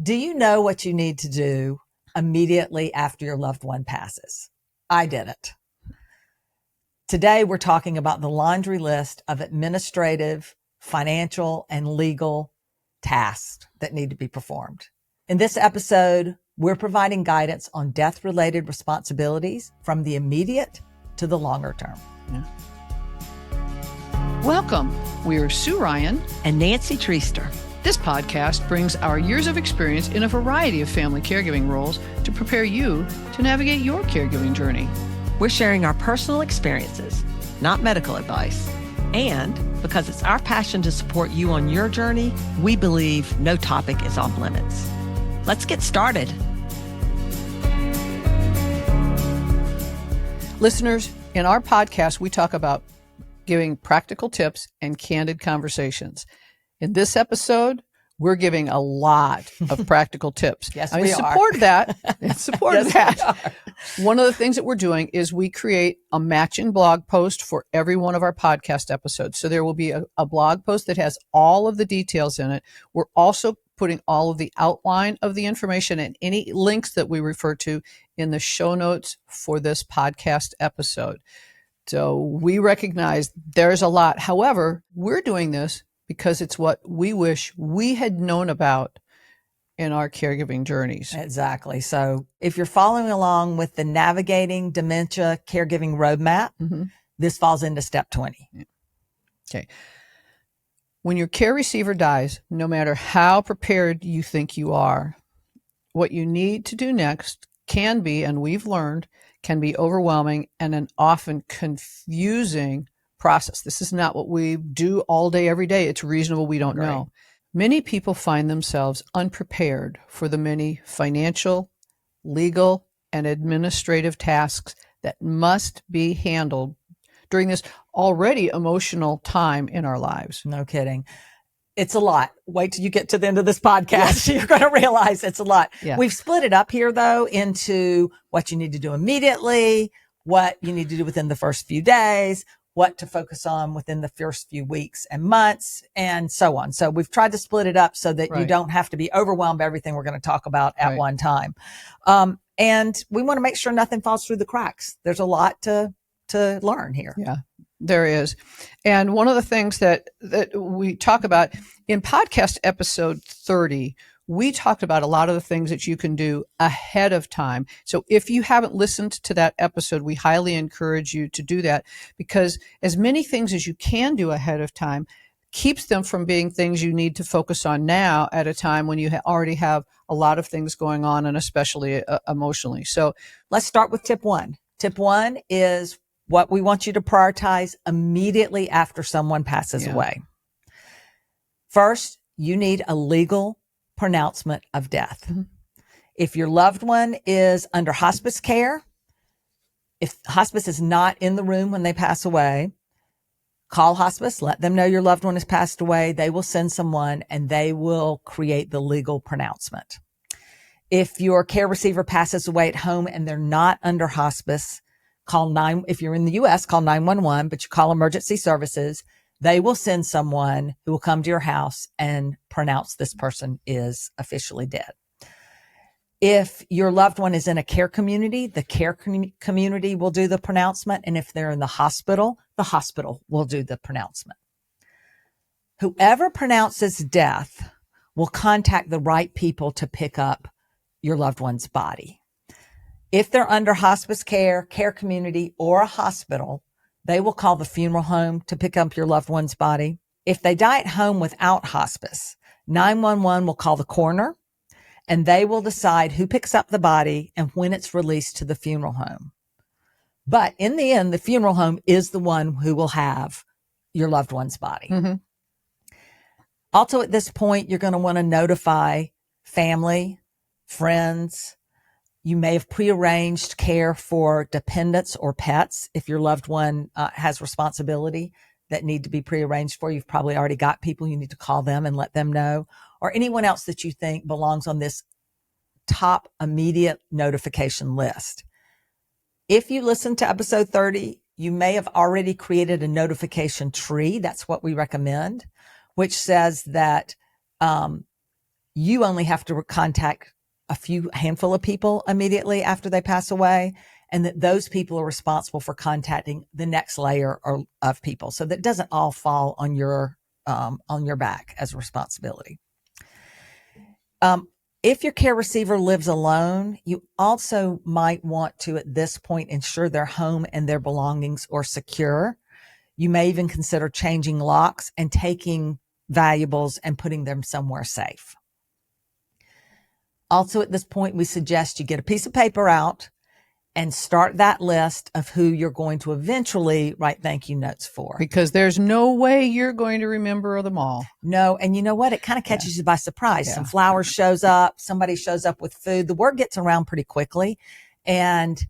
Do you know what you need to do immediately after your loved one passes? I didn't. Today, we're talking about the laundry list of administrative, financial, and legal tasks that need to be performed. In this episode, we're providing guidance on death-related responsibilities from the immediate to the longer term. Yeah. Welcome. We are Sue Ryan and Nancy Treaster. This podcast brings our years of experience in a variety of family caregiving roles to prepare you to navigate your caregiving journey. We're sharing our personal experiences, not medical advice. And because it's our passion to support you on your journey, we believe no topic is off limits. Let's get started. Listeners, in our podcast, we talk about giving practical tips and candid conversations. In this episode, we're giving a lot of practical tips. Yes, we are. Support that. One of the things that we're doing is we create a matching blog post for every one of our podcast episodes. So there will be a blog post that has all of the details in it. We're also putting all of the outline of the information and any links that we refer to in the show notes for this podcast episode. So we recognize there's a lot. However, we're doing this because it's what we wish we had known about in our caregiving journeys. Exactly. So if you're following along with the Navigating Dementia Caregiving Roadmap, this falls into step 20. Okay. When your care receiver dies, no matter how prepared you think you are, what you need to do next can be, and we've learned, can be overwhelming and an often confusing process. This is not what we do all day, every day. It's reasonable we don't know. Many people find themselves unprepared for the many financial, legal, and administrative tasks that must be handled during this already emotional time in our lives. No kidding. It's a lot. Wait till you get to the end of this podcast. Yes. You're going to realize it's a lot. Yeah. We've split it up here, though, into what you need to do immediately, what you need to do within the first few days, what to focus on within the first few weeks and months, and so on. So we've tried to split it up so that you don't have to be overwhelmed by everything we're going to talk about at one time. And we want to make sure nothing falls through the cracks. There's a lot to learn here. Yeah, there is. And one of the things that we talk about in podcast episode 30, we talked about a lot of the things that you can do ahead of time. So if you haven't listened to that episode, we highly encourage you to do that, because as many things as you can do ahead of time keeps them from being things you need to focus on now at a time when you already have a lot of things going on, and especially emotionally. So let's start with tip 1. Tip 1 is what we want you to prioritize immediately after someone passes away. First, you need a legal pronouncement of death. If your loved one is under hospice care, if hospice is not in the room when they pass away, call hospice, let them know your loved one has passed away. They will send someone and they will create the legal pronouncement. If your care receiver passes away at home and they're not under hospice, if you're in the U.S., call 911, but you call emergency services. They will send someone who will come to your house and pronounce this person is officially dead. If your loved one is in a care community, the care community will do the pronouncement. And if they're in the hospital will do the pronouncement. Whoever pronounces death will contact the right people to pick up your loved one's body. If they're under hospice care, care community, or a hospital, they will call the funeral home to pick up your loved one's body. If they die at home without hospice, 911 will call the coroner, and they will decide who picks up the body and when it's released to the funeral home. But in the end, the funeral home is the one who will have your loved one's body. Also, at this point, you're going to want to notify family, friends. You may have prearranged care for dependents or pets. If your loved one has responsibility that need to be prearranged for, you've probably already got people. You need to call them and let them know, or anyone else that you think belongs on this top immediate notification list. If you listen to episode 30, you may have already created a notification tree. That's what we recommend, which says that you only have to contact a handful of people immediately after they pass away, and that those people are responsible for contacting the next layer of people. So that doesn't all fall on your back as a responsibility. If your care receiver lives alone, you also might want to, at this point, ensure their home and their belongings are secure. You may even consider changing locks and taking valuables and putting them somewhere safe. Also, at this point, we suggest you get a piece of paper out and start that list of who you're going to eventually write thank you notes for. Because there's no way you're going to remember them all. No. And you know what? It kind of catches you by surprise. Some flowers shows up. Somebody shows up with food. The word gets around pretty quickly. And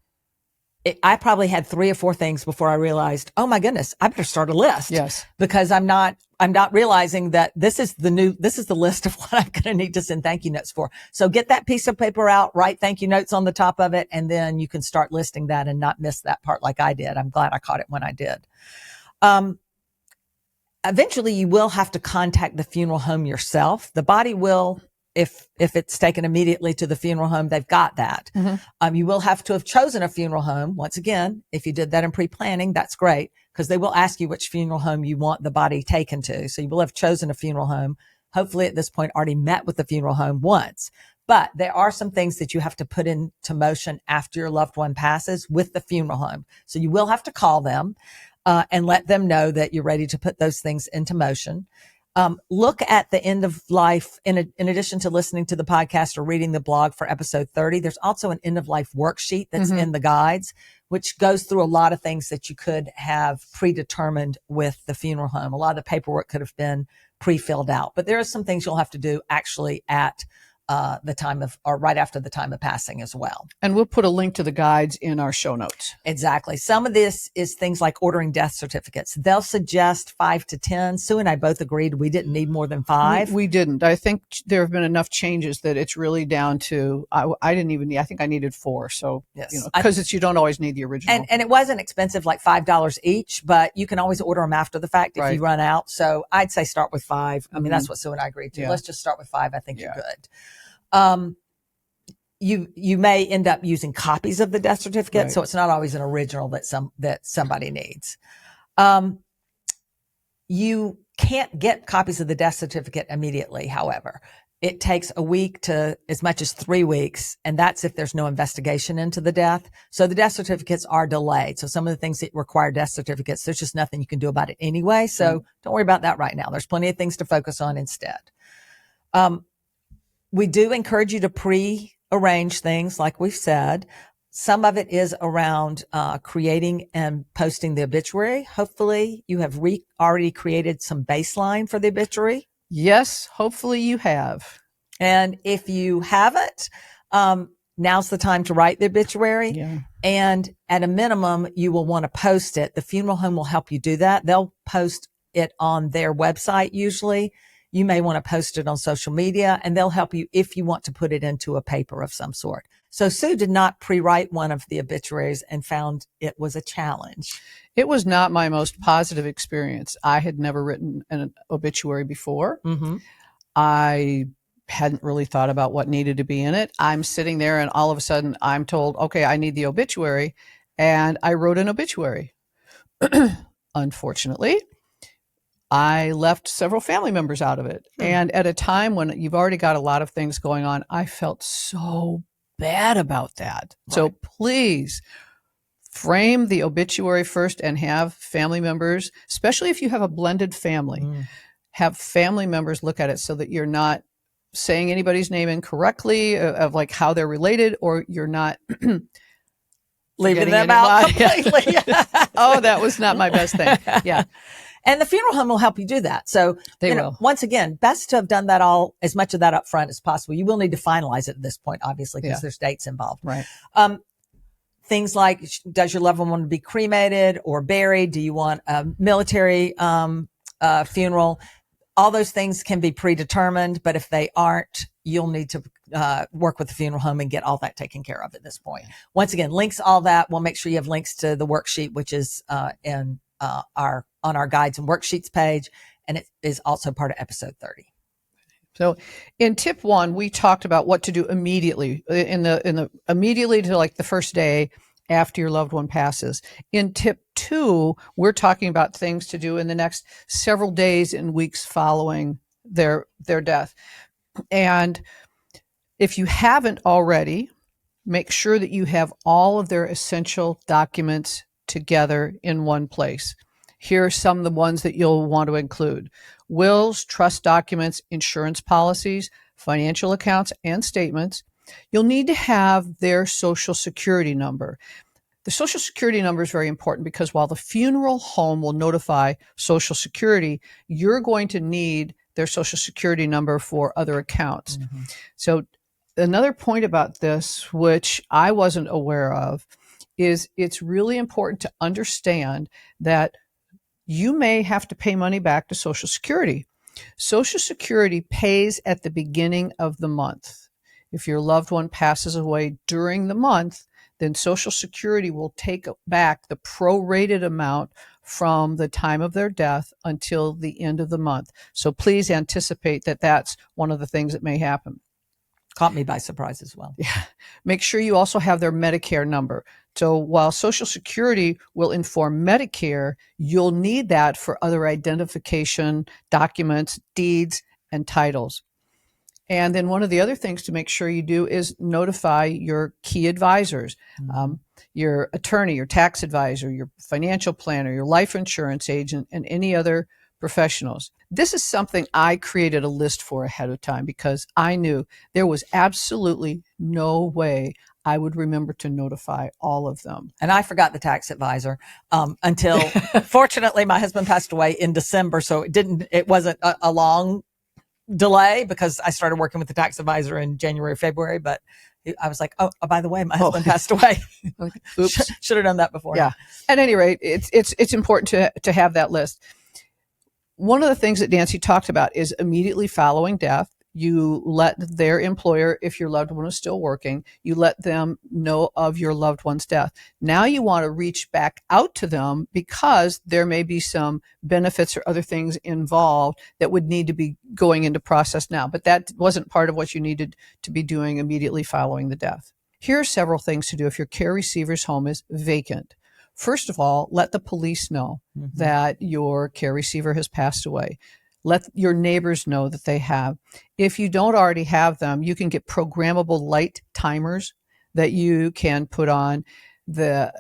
I probably had 3 or 4 things before I realized, oh my goodness, I better start a list. Yes. Because I'm not realizing that this is the list of what I'm going to need to send thank you notes for. So get that piece of paper out, write thank you notes on the top of it, and then you can start listing that and not miss that part like I did. I'm glad I caught it when I did. Eventually you will have to contact the funeral home yourself. The body will, if it's taken immediately to the funeral home, they've got that. Mm-hmm. You will have to have chosen a funeral home. Once again, if you did that in pre-planning, that's great, because they will ask you which funeral home you want the body taken to. So you will have chosen a funeral home. Hopefully at this point already met with the funeral home once. But there are some things that you have to put into motion after your loved one passes with the funeral home. So you will have to call them and let them know that you're ready to put those things into motion. Look at the end of life. In addition to listening to the podcast or reading the blog for episode 30, there's also an end of life worksheet that's in the guides, which goes through a lot of things that you could have predetermined with the funeral home. A lot of the paperwork could have been pre-filled out, but there are some things you'll have to do actually at the time of, or right after the time of passing as well. And we'll put a link to the guides in our show notes. Exactly. Some of this is things like ordering death certificates. They'll suggest 5 to 10. Sue and I both agreed we didn't need more than 5. We didn't. I think there have been enough changes that it's really down to, I didn't even need, I think I needed 4. So, yes. Because you don't always need the original. And it wasn't expensive, like $5 each, but you can always order them after the fact if you run out. So I'd say start with 5. I mean, that's what Sue and I agreed to. Yeah. Let's just start with 5. I think you're good. You may end up using copies of the death certificate, so it's not always an original that somebody needs. You can't get copies of the death certificate immediately, however. It takes a week to as much as 3 weeks, and that's if there's no investigation into the death. So the death certificates are delayed. So some of the things that require death certificates, there's just nothing you can do about it anyway. So don't worry about that right now. There's plenty of things to focus on instead. We do encourage you to pre-arrange things, like we've said. Some of it is around creating and posting the obituary. Hopefully you have already created some baseline for the obituary. Yes, hopefully you have. And if you haven't, now's the time to write the obituary. Yeah. And at a minimum, you will want to post it. The funeral home will help you do that. They'll post it on their website usually. You may want to post it on social media, and they'll help you if you want to put it into a paper of some sort. So Sue did not pre-write one of the obituaries and found it was a challenge. It was not my most positive experience. I had never written an obituary before. Mm-hmm. I hadn't really thought about what needed to be in it. I'm sitting there and all of a sudden I'm told, okay, I need the obituary. And I wrote an obituary. Unfortunately, I left several family members out of it. And at a time when you've already got a lot of things going on, I felt so bad about that. Right. So please frame the obituary first and have family members, especially if you have a blended family, have family members look at it so that you're not saying anybody's name incorrectly of like how they're related, or you're not leaving them out completely. Oh, that was not my best thing. Yeah. And the funeral home will help you do that. So they will. Once again, best to have done that as much of that up front as possible. You will need to finalize it at this point, obviously, because there's dates involved. Right. Things like, does your loved one want to be cremated or buried? Do you want a military funeral? All those things can be predetermined, but if they aren't, you'll need to work with the funeral home and get all that taken care of at this point. Once again, links, all that. We'll make sure you have links to the worksheet, which is on our guides and worksheets page, and it is also part of episode 30. So in tip 1, we talked about what to do immediately immediately to like the first day after your loved one passes. In tip 2, we're talking about things to do in the next several days and weeks following their death. And if you haven't already, make sure that you have all of their essential documents together in one place. Here are some of the ones that you'll want to include: wills, trust documents, insurance policies, financial accounts, and statements. You'll need to have their social security number. The social security number is very important because while the funeral home will notify social security, you're going to need their social security number for other accounts. Mm-hmm. So another point about this, which I wasn't aware of, is it's really important to understand that you may have to pay money back to Social Security. Social Security pays at the beginning of the month. If your loved one passes away during the month, then Social Security will take back the prorated amount from the time of their death until the end of the month. So please anticipate that that's one of the things that may happen. Caught me by surprise as well. Yeah. Make sure you also have their Medicare number. So while Social Security will inform Medicare, you'll need that for other identification documents, deeds, and titles. And then one of the other things to make sure you do is notify your key advisors, your attorney, your tax advisor, your financial planner, your life insurance agent, and any other professionals. This is something I created a list for ahead of time because I knew there was absolutely no way I would remember to notify all of them. And I forgot the tax advisor until, fortunately, my husband passed away in December, so it wasn't a long delay because I started working with the tax advisor in January, February, but I was like, oh, by the way, my husband passed away. Oops. Should have done that before. Yeah. At any rate, it's important to have that list. One of the things that Nancy talked about is immediately following death, you let their employer, if your loved one is still working, you let them know of your loved one's death. Now you want to reach back out to them because there may be some benefits or other things involved that would need to be going into process now. But that wasn't part of what you needed to be doing immediately following the death. Here are several things to do if your care receiver's home is vacant. First of all, let the police know that your care receiver has passed away. Let your neighbors know that they have. If you don't already have them, you can get programmable light timers that you can put on the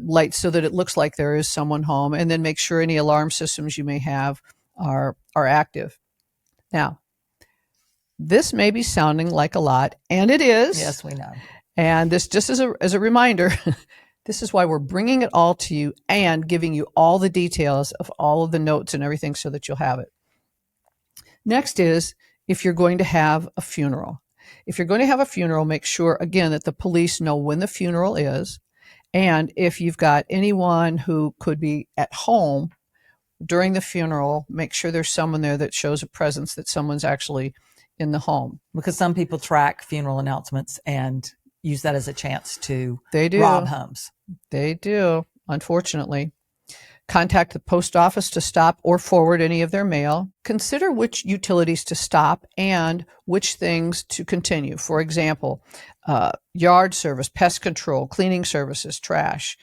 lights so that it looks like there is someone home, and then make sure any alarm systems you may have are active. Now, this may be sounding like a lot, and it is. Yes, we know. And this just as a reminder, this is why we're bringing it all to you and giving you all the details of all of the notes and everything so that you'll have it. Next is if you're going to have a funeral. If you're going to have a funeral, make sure, again, that the police know when the funeral is. And if you've got anyone who could be at home during the funeral, make sure there's someone there that shows a presence that someone's actually in the home. Because some people track funeral announcements and use that as a chance to They do. rob homes. They do, unfortunately. Contact the post office to stop or forward any of their mail. Consider which utilities to stop and which things to continue. For example, yard service, pest control, cleaning services, trash.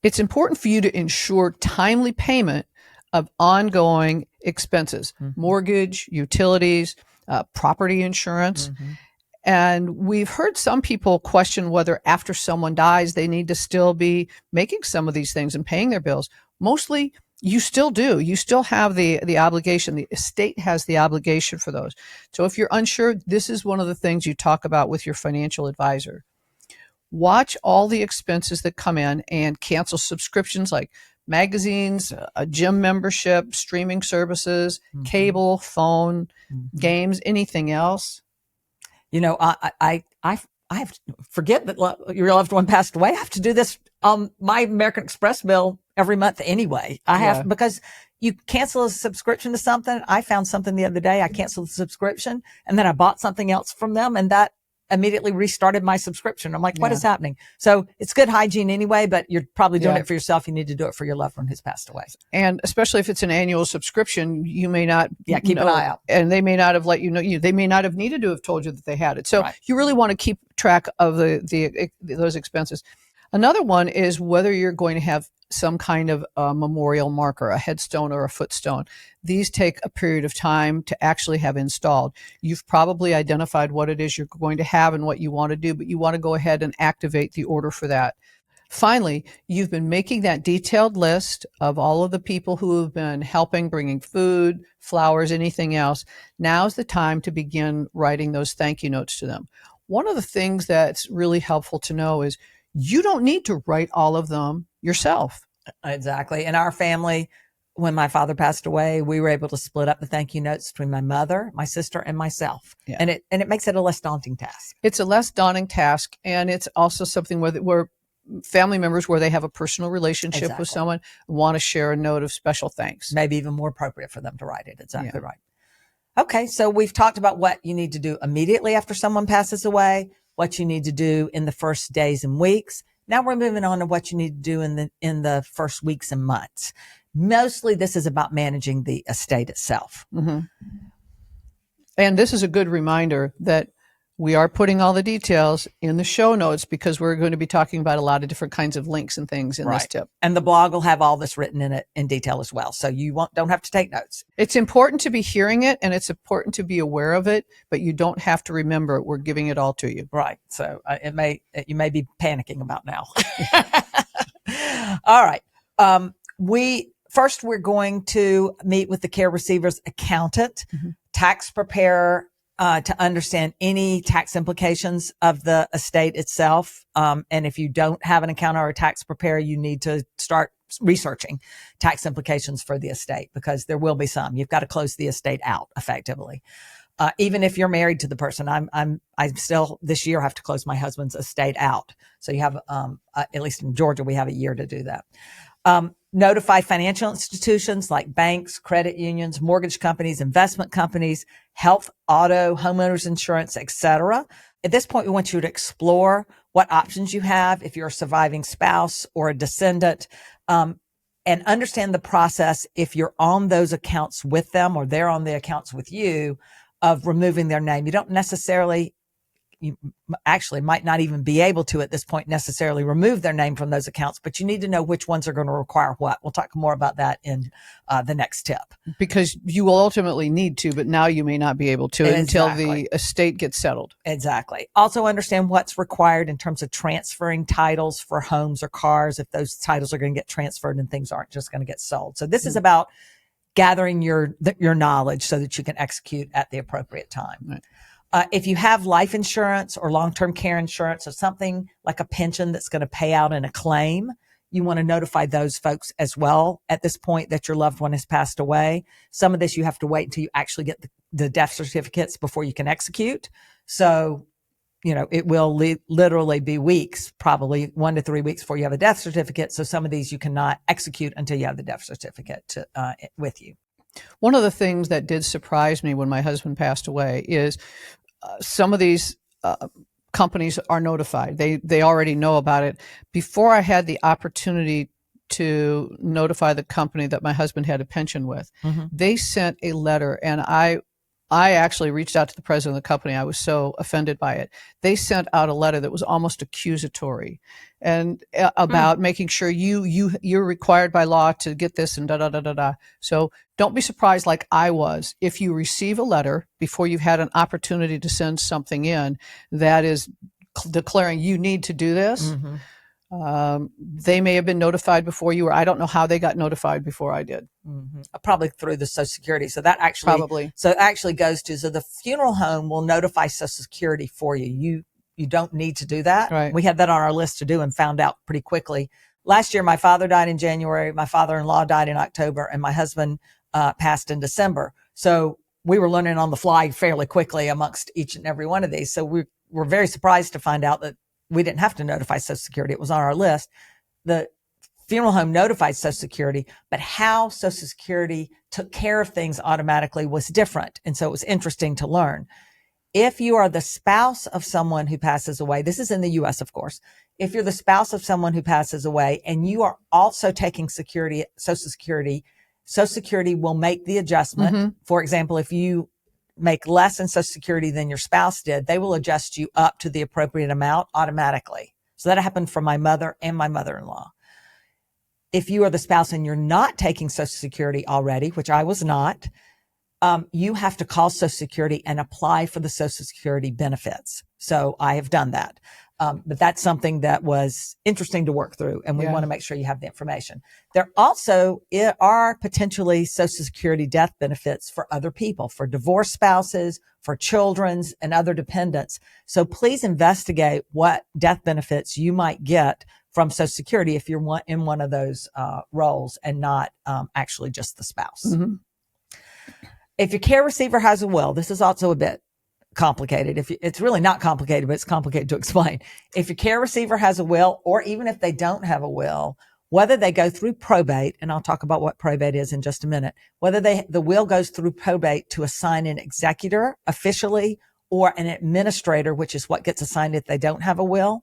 It's important for you to ensure timely payment of ongoing expenses, mortgage, utilities, property insurance. And we've heard some people question whether after someone dies, they need to still be making some of these things and paying their bills. Mostly, you still do. You still have the obligation. The estate has the obligation for those. So if you're unsure, this is one of the things you talk about with your financial advisor. Watch all the expenses that come in and cancel subscriptions like magazines, a gym membership, streaming services, cable, phone, games, anything else. You know, I have to forget that your loved one passed away. I have to do this my American Express bill every month anyway. I have, because you cancel a subscription to something. I found something the other day. I canceled the subscription and then I bought something else from them, and that immediately restarted my subscription. I'm like, what is happening? So it's good hygiene anyway, but you're probably doing it for yourself. You need to do it for your loved one who's passed away. And especially if it's an annual subscription, you may not keep an eye out. And they may not have let you know. They may not have needed to have told you that they had it. So you really want to keep track of those expenses. Another one is whether you're going to have some kind of a memorial marker, a headstone or a footstone. These take a period of time to actually have installed. You've probably identified what it is you're going to have and what you want to do, but you want to go ahead and activate the order for that. Finally, you've been making that detailed list of all of the people who have been helping, bringing food, flowers, anything else. Now's the time to begin writing those thank you notes to them. One of the things that's really helpful to know is you don't need to write all of them yourself. Exactly. In our family, when my father passed away, we were able to split up the thank you notes between my mother, my sister, and myself. Yeah. And it makes it a less daunting task. It's a less daunting task. And it's also something where family members, where they have a personal relationship with someone, want to share a note of special thanks. Maybe even more appropriate for them to write it. Exactly right. Okay. So we've talked about what you need to do immediately after someone passes away, what you need to do in the first days and weeks. Now we're moving on to what you need to do in the first weeks and months. Mostly this is about managing the estate itself. Mm-hmm. And this is a good reminder that we are putting all the details in the show notes because we're going to be talking about a lot of different kinds of links and things in this tip. And the blog will have all this written in it in detail as well. So you don't have to take notes. It's important to be hearing it and it's important to be aware of it, but you don't have to remember it. We're giving it all to you. Right. So you may be panicking about now. All right. We're going to meet with the care receiver's accountant, tax preparer, to understand any tax implications of the estate itself. And if you don't have an accountant or a tax preparer, you need to start researching tax implications for the estate because there will be some. You've got to close the estate out effectively. Even if you're married to the person, I still this year have to close my husband's estate out. So you have, at least in Georgia, we have a year to do that. Notify financial institutions like banks, credit unions, mortgage companies, investment companies, health, auto, homeowners insurance, etc. At this point, we want you to explore what options you have if you're a surviving spouse or a descendant, and understand the process if you're on those accounts with them or they're on the accounts with you of removing their name. You don't necessarily, you actually might not even be able to at this point necessarily remove their name from those accounts, but you need to know which ones are going to require what. We'll talk more about that in the next tip. Because you will ultimately need to, but now you may not be able to until the estate gets settled. Exactly. Also understand what's required in terms of transferring titles for homes or cars, if those titles are going to get transferred and things aren't just going to get sold. So this is about gathering your knowledge so that you can execute at the appropriate time. Right. If you have life insurance or long-term care insurance or something like a pension that's going to pay out in a claim, you want to notify those folks as well at this point that your loved one has passed away. Some of this you have to wait until you actually get the death certificates before you can execute. So, it will literally be weeks, probably 1 to 3 weeks before you have a death certificate. So some of these you cannot execute until you have the death certificate with you. One of the things that did surprise me when my husband passed away is some of these companies are notified. They already know about it. Before I had the opportunity to notify the company that my husband had a pension with, they sent a letter, and I actually reached out to the president of the company. I was so offended by it. They sent out a letter that was almost accusatory and about making sure you're required by law to get this and da-da-da-da-da. So don't be surprised like I was. If you receive a letter before you've had an opportunity to send something in that is declaring you need to do this, they may have been notified before you, or I don't know how they got notified before I did. Probably through the Social Security. So that actually, goes to, so the funeral home will notify Social Security for you. You don't need to do that. Right. We had that on our list to do and found out pretty quickly. Last year, my father died in January, my father-in-law died in October, and my husband passed in December. So we were learning on the fly fairly quickly amongst each and every one of these. So we were very surprised to find out that we didn't have to notify Social Security. It was on our list. The funeral home notified Social Security, but how Social Security took care of things automatically was different. And so it was interesting to learn. If you are the spouse of someone who passes away, this is in the US, of course. If you're the spouse of someone who passes away and you are also taking Social Security will make the adjustment. For example, if you make less in Social Security than your spouse did, they will adjust you up to the appropriate amount automatically. So that happened for my mother and my mother-in-law. If you are the spouse and you're not taking Social Security already, which I was not, you have to call Social Security and apply for the Social Security benefits. So I have done that. But that's something that was interesting to work through, and we want to make sure you have the information. There also are potentially Social Security death benefits for other people, for divorced spouses, for children's and other dependents. So please investigate what death benefits you might get from Social Security if you're in one of those roles and not actually just the spouse. If your care receiver has a will, this is also a bit complicated. It's really not complicated, but it's complicated to explain. If your care receiver has a will, or even if they don't have a will, whether they go through probate, and I'll talk about what probate is in just a minute, whether the will goes through probate to assign an executor officially or an administrator, which is what gets assigned if they don't have a will,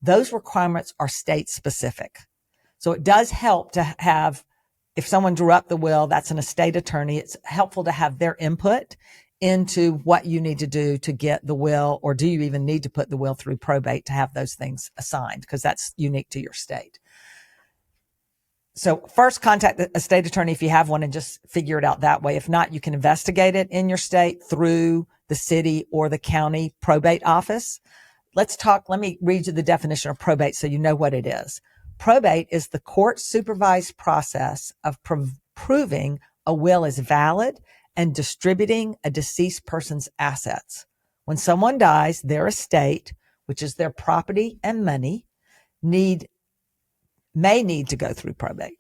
those requirements are state specific. So it does help to have, if someone drew up the will, that's an estate attorney, it's helpful to have their input into what you need to do to get the will, or do you even need to put the will through probate to have those things assigned, because that's unique to your state. So first, contact a state attorney if you have one and just figure it out that way. If not, you can investigate it in your state through the city or the county probate office. Let me read you the definition of probate so you know what it is. Probate is the court supervised process of proving a will is valid and distributing a deceased person's assets. When someone dies, their estate, which is their property and money, may need to go through probate.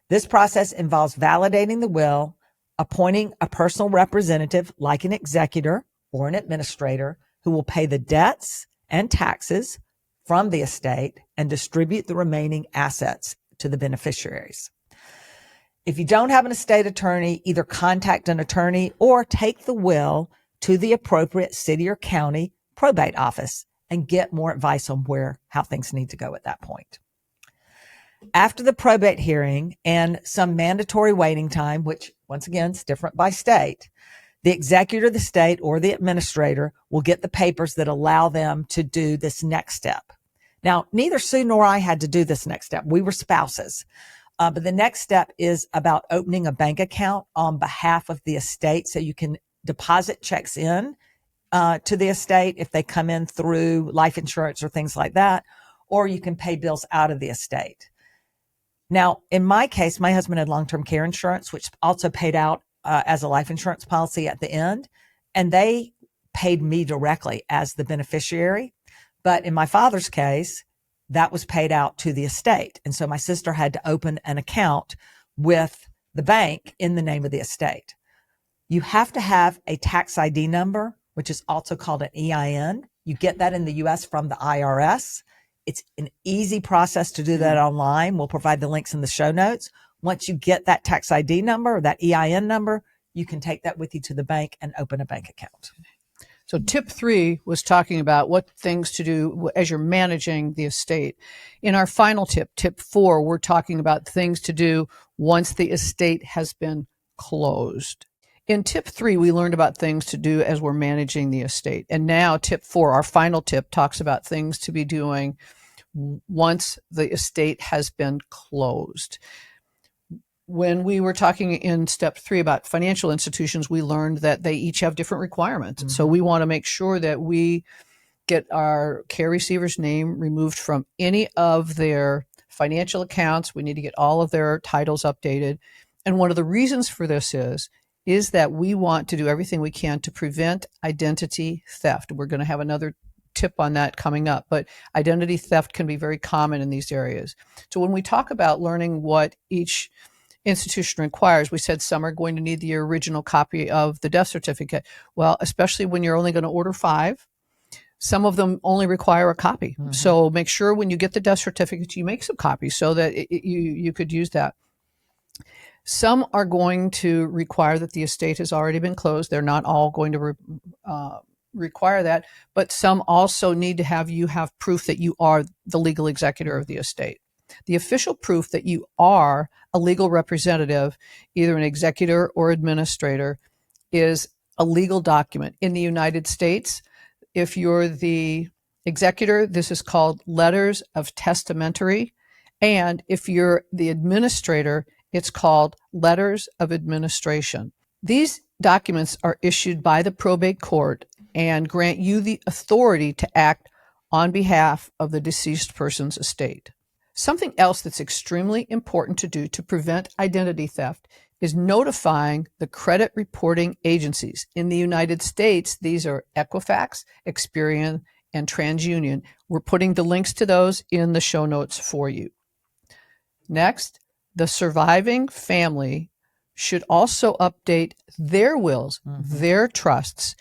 This process involves validating the will, appointing a personal representative like an executor or an administrator who will pay the debts and taxes from the estate and distribute the remaining assets to the beneficiaries. If you don't have an estate attorney, either contact an attorney or take the will to the appropriate city or county probate office and get more advice on how things need to go at that point. After the probate hearing and some mandatory waiting time, which once again is different by state, the executor of the state or the administrator will get the papers that allow them to do this next step. Now, neither Sue nor I had to do this next step. We were spouses. But the next step is about opening a bank account on behalf of the estate so you can deposit checks in to the estate if they come in through life insurance or things like that, or you can pay bills out of the estate. Now, in my case, my husband had long-term care insurance, which also paid out as a life insurance policy at the end, and they paid me directly as the beneficiary. But in my father's case, that was paid out to the estate. And so my sister had to open an account with the bank in the name of the estate. You have to have a tax ID number, which is also called an EIN. You get that in the US from the IRS. It's an easy process to do that online. We'll provide the links in the show notes. Once you get that tax ID number or that EIN number, you can take that with you to the bank and open a bank account. So tip 3 was talking about what things to do as you're managing the estate. In our final tip, tip 4, we're talking about things to do once the estate has been closed. In tip 3, we learned about things to do as we're managing the estate. And now tip 4, our final tip, talks about things to be doing once the estate has been closed. When we were talking in step 3 about financial institutions, we learned that they each have different requirements. So we want to make sure that we get our care receiver's name removed from any of their financial accounts. We need to get all of their titles updated. And one of the reasons for this is that we want to do everything we can to prevent identity theft. We're going to have another tip on that coming up, but identity theft can be very common in these areas. So when we talk about learning what each institution requires, we said some are going to need the original copy of the death certificate. Well, especially when you're only going to order 5, some of them only require a copy. So make sure when you get the death certificate, you make some copies so that you could use that. Some are going to require that the estate has already been closed. They're not all going to require that, but some also need to have you have proof that you are the legal executor of the estate. The official proof that you are a legal representative, either an executor or administrator, is a legal document. In the United States, if you're the executor, this is called letters of testamentary. And if you're the administrator, it's called letters of administration. These documents are issued by the probate court and grant you the authority to act on behalf of the deceased person's estate. Something else that's extremely important to do to prevent identity theft is notifying the credit reporting agencies. In the United States, these are Equifax, Experian, and TransUnion. We're putting the links to those in the show notes for you. Next, the surviving family should also update their wills, their trusts.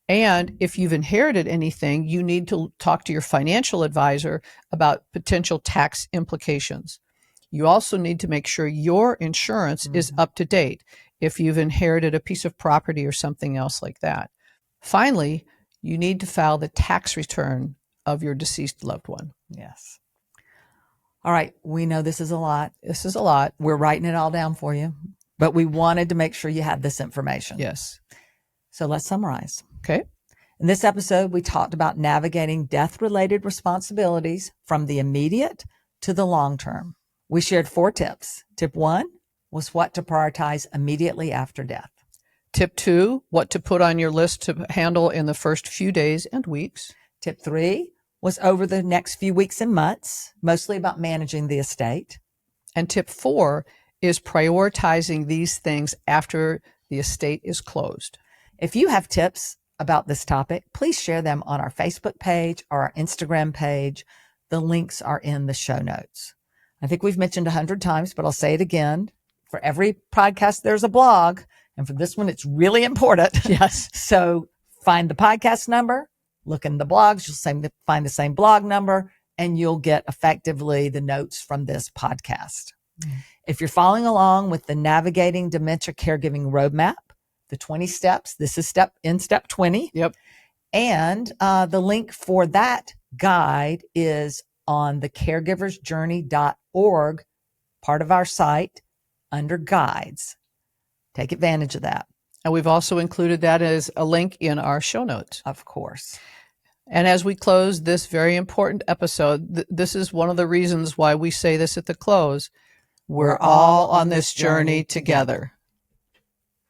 And if you've inherited anything, you need to talk to your financial advisor about potential tax implications. You also need to make sure your insurance is up to date if you've inherited a piece of property or something else like that. Finally, you need to file the tax return of your deceased loved one. Yes. All right. We know this is a lot. This is a lot. We're writing it all down for you, but we wanted to make sure you had this information. Yes. So let's summarize. Okay. In this episode, we talked about navigating death-related responsibilities from the immediate to the long term. We shared 4 tips. Tip 1 was what to prioritize immediately after death. Tip 2, what to put on your list to handle in the first few days and weeks. Tip 3 was over the next few weeks and months, mostly about managing the estate. And tip 4 is prioritizing these things after the estate is closed. If you have tips about this topic, please share them on our Facebook page or our Instagram page. The links are in the show notes. I think we've mentioned 100 times, but I'll say it again. For every podcast, there's a blog. And for this one, it's really important. Yes. So find the podcast number, look in the blogs, you'll find the same blog number, and you'll get effectively the notes from this podcast. If you're following along with the Navigating Dementia Caregiving Roadmap, the 20 steps, this is step 20. Yep. And the link for that guide is on the caregiversjourney.org, part of our site, under guides. Take advantage of that. And we've also included that as a link in our show notes. Of course. And as we close this very important episode, this is one of the reasons why we say this at the close. We're all on this journey together.